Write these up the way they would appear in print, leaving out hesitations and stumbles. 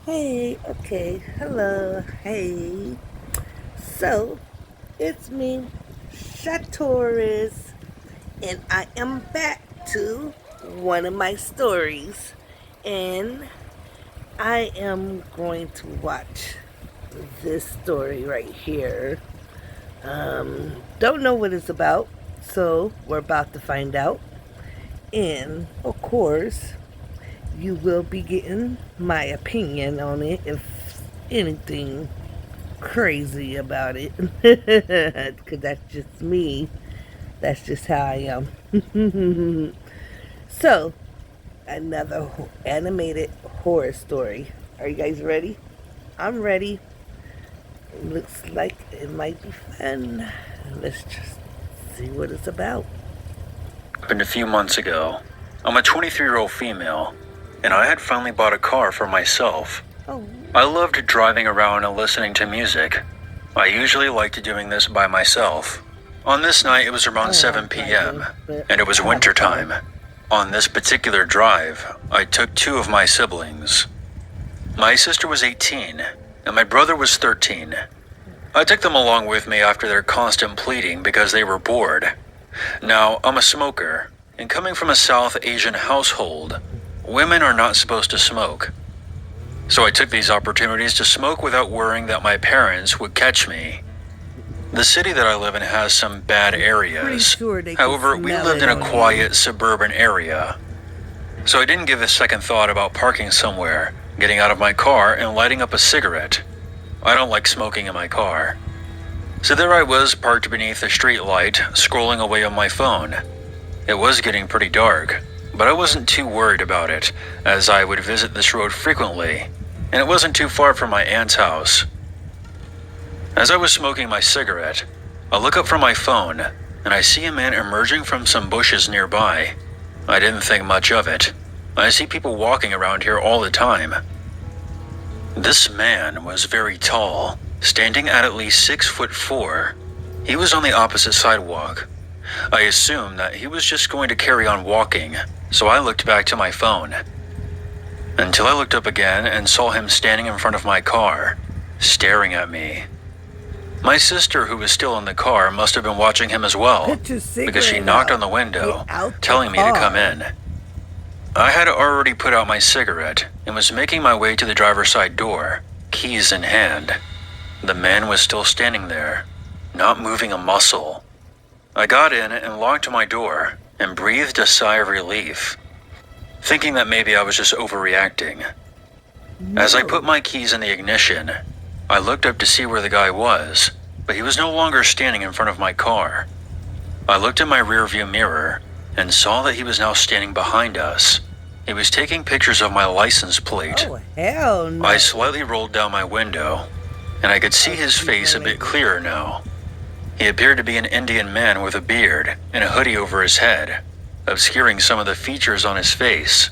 Hey, okay, hello, hey. So, it's me, Sha'Taurus, and I am back to one of my stories. And I am going to watch this story right here. Don't know what it's about, so we're about to find out. And, of course, you will be getting my opinion on it if anything crazy about it. Because that's just me. That's just how I am. So, another animated horror story. Are you guys ready? I'm ready. It looks like it might be fun. Let's just see what it's about. Happened a few months ago. I'm a 23-year-old female, and I had finally bought a car for myself. Oh, I loved driving around and listening to music. I usually liked doing this by myself. On this night, it was around 7 p.m., and it was winter time. On this particular drive, I took two of my siblings. My sister was 18, and my brother was 13. I took them along with me after their constant pleading because they were bored. Now, I'm a smoker, and coming from a South Asian household, women are not supposed to smoke. So I took these opportunities to smoke without worrying that my parents would catch me. The city that I live in has some bad areas. Sure However, we lived in a quiet suburban area. So I didn't give a second thought about parking somewhere, getting out of my car, and lighting up a cigarette. I don't like smoking in my car. So there I was, parked beneath a street light, scrolling away on my phone. It was getting pretty dark, but I wasn't too worried about it, as I would visit this road frequently, and it wasn't too far from my aunt's house. As I was smoking my cigarette, I look up from my phone, and I see a man emerging from some bushes nearby. I didn't think much of it. I see people walking around here all the time. This man was very tall, standing at least 6'4". He was on the opposite sidewalk. I assumed that he was just going to carry on walking, so I looked back to my phone. Until I looked up again and saw him standing in front of my car, staring at me. My sister, who was still in the car, must have been watching him as well, because she knocked on the window, telling me to come in. I had already put out my cigarette and was making my way to the driver's side door, keys in hand. The man was still standing there, not moving a muscle. I got in and locked my door and breathed a sigh of relief, thinking that maybe I was just overreacting. As I put my keys in the ignition, I looked up to see where the guy was, but he was no longer standing in front of my car. I looked in my rearview mirror and saw that he was now standing behind us. He was taking pictures of my license plate. Oh, hell no. I slightly rolled down my window, and I could see his face a bit clearer now. He appeared to be an Indian man with a beard and a hoodie over his head, obscuring some of the features on his face.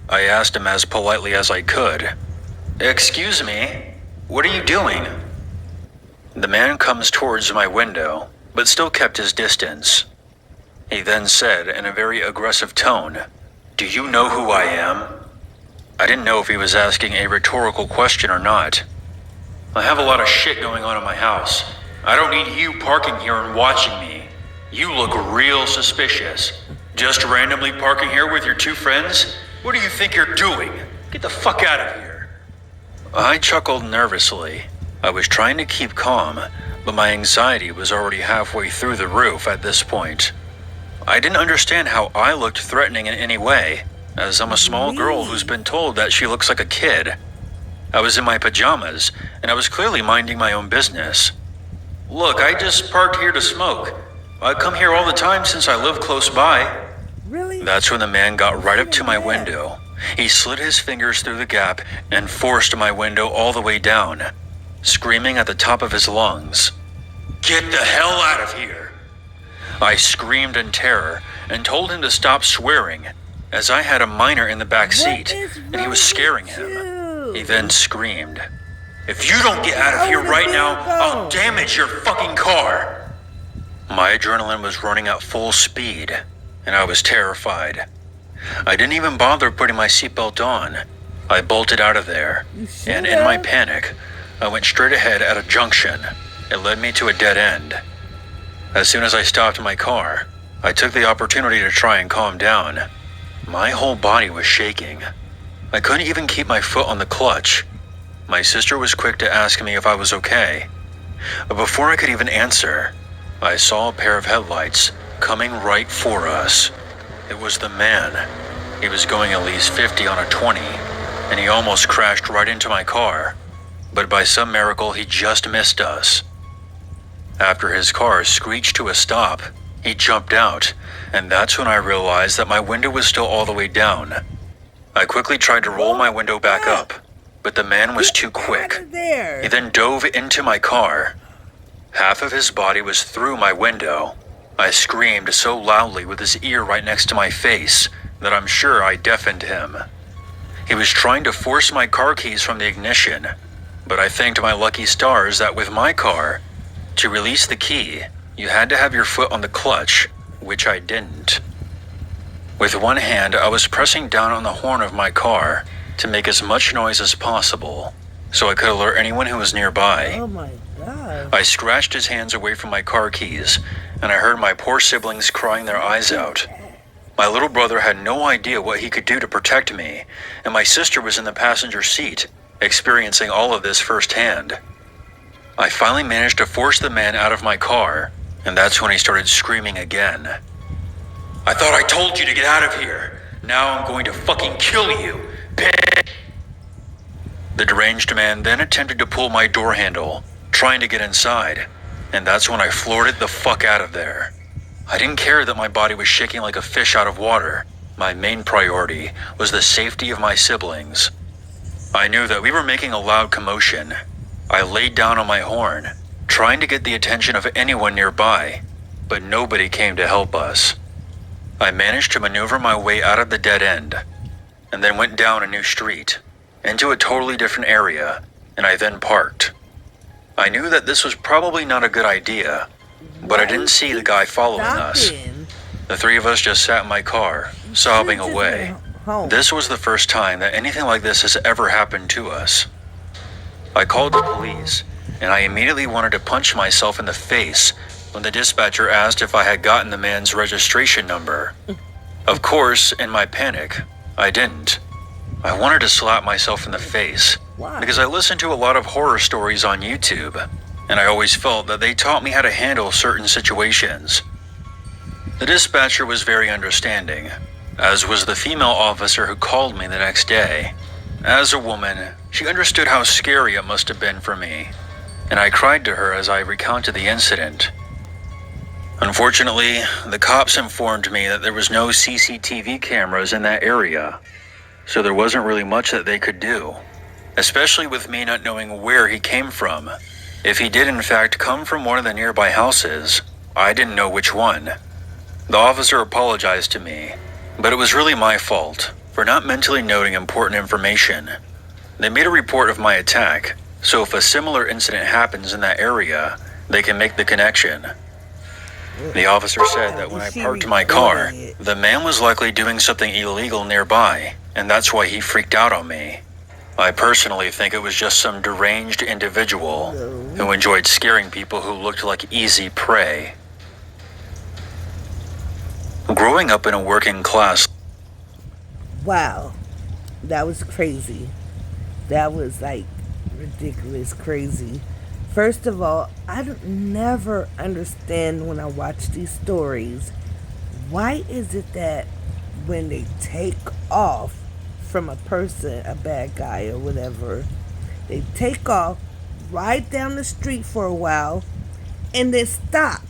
I asked him as politely as I could, "Excuse me, what are you doing?" The man comes towards my window, but still kept his distance. He then said in a very aggressive tone, "Do you know who I am?" I didn't know if he was asking a rhetorical question or not. "I have a lot of shit going on in my house. I don't need you parking here and watching me. You look real suspicious. Just randomly parking here with your two friends? What do you think you're doing? Get the fuck out of here." I chuckled nervously. I was trying to keep calm, but my anxiety was already halfway through the roof at this point. I didn't understand how I looked threatening in any way, as I'm a small girl who's been told that she looks like a kid. I was in my pajamas, and I was clearly minding my own business. "Look, I just parked here to smoke. I come here all the time since I live close by." Really? That's when the man got right up to my window. He slid his fingers through the gap and forced my window all the way down, screaming at the top of his lungs, "Get the hell out of here!" I screamed in terror and told him to stop swearing, as I had a minor in the back seat and he was scaring him. He then screamed, "If you don't get out of here right now, I'll damage your fucking car." My adrenaline was running at full speed, and I was terrified. I didn't even bother putting my seatbelt on. I bolted out of there, and in my panic, I went straight ahead at a junction. It led me to a dead end. As soon as I stopped my car, I took the opportunity to try and calm down. My whole body was shaking. I couldn't even keep my foot on the clutch. My sister was quick to ask me if I was okay. But before I could even answer, I saw a pair of headlights coming right for us. It was the man. He was going at least 50 on a 20, and he almost crashed right into my car. But by some miracle, he just missed us. After his car screeched to a stop, he jumped out, and that's when I realized that my window was still all the way down. I quickly tried to roll my window back up, but the man was too quick. He then dove into my car. Half of his body was through my window. I screamed so loudly with his ear right next to my face that I'm sure I deafened him. He was trying to force my car keys from the ignition, but I thanked my lucky stars that with my car, to release the key, you had to have your foot on the clutch, which I didn't. With one hand, I was pressing down on the horn of my car to make as much noise as possible, so I could alert anyone who was nearby. Oh my God. I scratched his hands away from my car keys, and I heard my poor siblings crying their eyes out. My little brother had no idea what he could do to protect me, and my sister was in the passenger seat, experiencing all of this firsthand. I finally managed to force the man out of my car, and that's when he started screaming again. I thought I told you to get out of here. Now I'm going to fucking kill you, bitch. The deranged man then attempted to pull my door handle, trying to get inside, and that's when I floored it the fuck out of there. I didn't care that my body was shaking like a fish out of water. My main priority was the safety of my siblings. I knew that we were making a loud commotion. I laid down on my horn, trying to get the attention of anyone nearby, but nobody came to help us. I managed to maneuver my way out of the dead end, and then went down a new street, into a totally different area, and I then parked. I knew that this was probably not a good idea, but I didn't see the guy following us. The three of us just sat in my car, sobbing away. This was the first time that anything like this has ever happened to us. I called the police, and I immediately wanted to punch myself in the face when the dispatcher asked if I had gotten the man's registration number. Of course, in my panic, I didn't. I wanted to slap myself in the face because I listened to a lot of horror stories on YouTube, and I always felt that they taught me how to handle certain situations. The dispatcher was very understanding, as was the female officer who called me the next day. As a woman, she understood how scary it must have been for me, and I cried to her as I recounted the incident. Unfortunately, the cops informed me that there was no CCTV cameras in that area, so there wasn't really much that they could do, especially with me not knowing where he came from. If he did in fact come from one of the nearby houses, I didn't know which one. The officer apologized to me, but it was really my fault for not mentally noting important information. They made a report of my attack, so if a similar incident happens in that area, they can make the connection. The officer said that when I parked my car, the man was likely doing something illegal nearby, and that's why he freaked out on me. I personally think it was just some deranged individual who enjoyed scaring people who looked like easy prey. Growing up in a working class... Wow, that was crazy. That was like ridiculous crazy. First of all, I never understand when I watch these stories, why is it that when they take off from a person, a bad guy or whatever, they take off, ride down the street for a while, and then stop?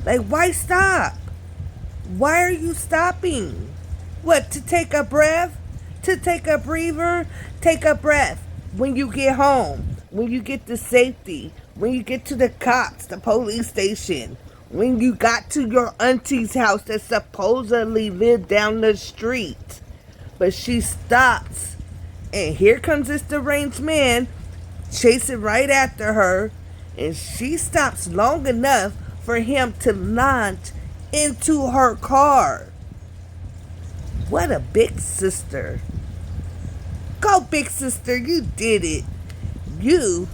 Like, why stop? Why are you stopping? What, to take a breath? To take a breather? Take a breath when you get home. When you get to safety, when you get to the cops, the police station, when you got to your auntie's house that supposedly lived down the street. But she stops, and here comes this deranged man chasing right after her, and she stops long enough for him to launch into her car. What a big sister. Oh, big sister, you did it. You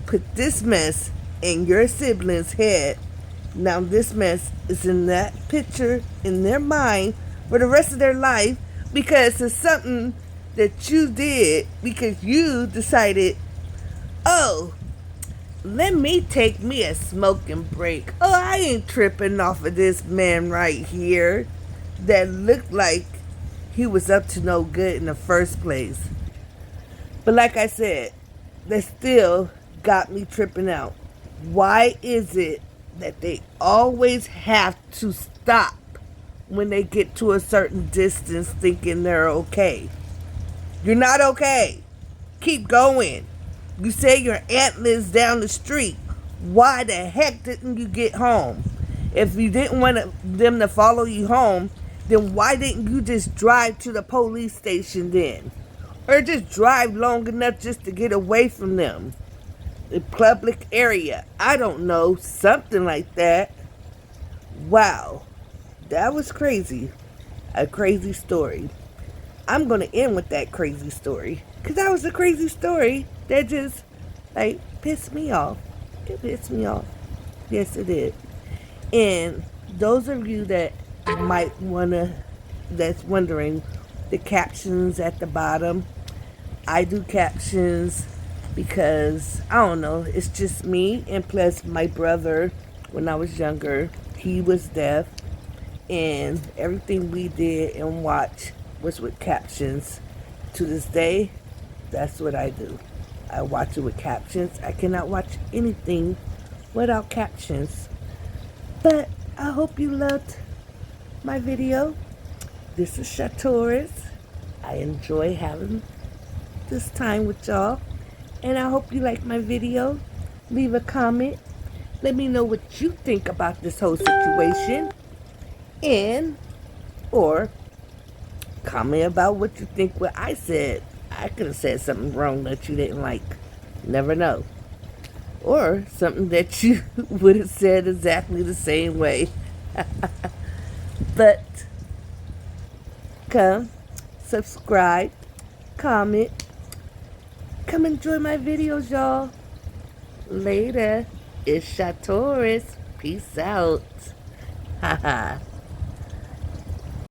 put this mess in your sibling's head. Now this mess is in that picture in their mind for the rest of their life because it's something that you did because you decided, oh, let me take me a smoking break. Oh, I ain't tripping off of this man right here that looked like he was up to no good in the first place. But like I said, that still got me tripping out. Why is it that they always have to stop when they get to a certain distance thinking they're okay? You're not okay. Keep going. You say your aunt lives down the street. Why the heck didn't you get home? If you didn't want them to follow you home, then why didn't you just drive to the police station then? Or just drive long enough just to get away from them? The public area. I don't know. Something like that. Wow. That was crazy. A crazy story. I'm going to end with that crazy story. Because that was a crazy story that just, pissed me off. It pissed me off. Yes, it did. And those of you that might that's wondering, the captions at the bottom, I do captions because, I don't know, it's just me. And plus my brother, when I was younger, he was deaf. And everything we did and watched was with captions. To this day, that's what I do. I watch it with captions. I cannot watch anything without captions. But I hope you loved my video. This is Sha'Taurus. I enjoy having this time with y'all. And I hope you like my video. Leave a comment. Let me know what you think about this whole situation. And, or comment about what you think what I said. I could have said something wrong that you didn't like. Never know. Or something that you would have said exactly the same way. But come, subscribe, comment. Come enjoy my videos, y'all. Later. It's Sha'Taurus. Peace out. Haha.